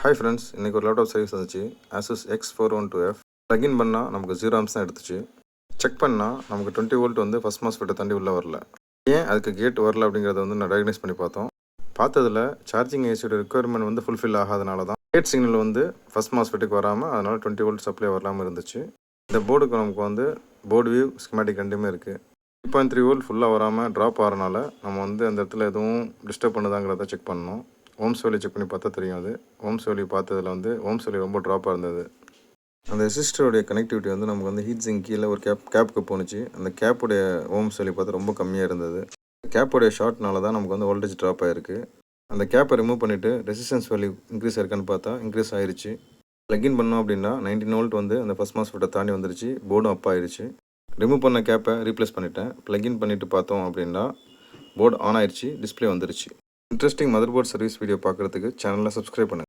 Hi friends, இன்றைக்கி ஒரு laptop service வந்துச்சு. Asus X412F ப்ளகின் பண்ணால் நமக்கு 0 ஆம்ஸ் தான் எடுத்துச்சு. செக் பண்ணால் நமக்கு 20 வோல்ட் வந்து ஃபஸ்ட் மாஸ்ஃபெட்டை தாண்டி உள்ளே வரல. ஏன் அதுக்கு கேட் வரல அப்படிங்கிறத வந்து நான் டயக்னைஸ் பண்ணி பார்த்தோம். பார்த்ததில் சார்ஜிங் ஏசியோட ரெக்குயர்மெண்ட் வந்து ஃபுல்ஃபில் ஆகாதனால தான் கேட் சிக்னல் வந்து ஃபஸ்ட் மாஸ்ஃபெட்டுக்கு வராமல் அதனால் 20 வோல்ட் சப்ளை வரலாமல் இருந்துச்சு. இந்த போர்டுக்கு நமக்கு வந்து போர்டு வியூ ஸ்கிமேட்டிக் ரெண்டுமே இருக்குது. 3.3 வோல்ட் ஃபுல்லாக வராமல் ட்ராப் ஆகிறனால நம்ம வந்து அந்த இடத்துல எதுவும் டிஸ்டர்ப் பண்ணுதாங்கிறத செக் பண்ணணும். ஓம்ஸ் வேல்யூ செக் பண்ணி பார்த்தா தெரியும். அது ஓம்ஸ் வேல்யூ பார்த்ததில் வந்து ஓம்ஸ் வேல்யூ ரொம்ப ட்ராப்பாக இருந்தது. அந்த ரெசிஸ்டருடைய கனெக்டிவிட்டி வந்து நமக்கு வந்து ஹீட் சிங்க் கீழே ஒரு கேப்புக்கு போணுச்சு. அந்த கேப்புடைய ஓம்ஸ் வேல்யூ பார்த்தா ரொம்ப கம்மியாக இருந்தது. கேப்புடைய ஷார்ட்னால தான் நமக்கு வந்து வோல்டேஜ் ட்ராப் ஆகிருக்கு. அந்த கேப்பை ரிமூவ் பண்ணிவிட்டு ரெசிஸ்டன்ஸ் வேல்யூ இன்க்ரீஸ் ஆயிருக்கான்னு பார்த்தா இன்க்ரீஸ் ஆயிருச்சு. ப்ளகின் பண்ணோம் அப்படின்னா 19 வோல்ட் வந்து அந்த ஃபஸ்ட் மாஸ்ஃபெட்டை தாண்டி வந்துருச்சு. போர்டும் அப் ஆயிடுச்சு. ரிமூவ் பண்ண கேப்பை ரீப்ளேஸ் பண்ணிட்டேன். ப்ளகின் பண்ணிவிட்டு பார்த்தோம் அப்படின்னா போர்டு ஆன் ஆயிடுச்சு. டிஸ்பிளே வந்துருச்சு. Interesting motherboard service video பார்க்குறதுக்கு சேனலை சப்ஸ்கிரைப் பண்ணுங்கள்.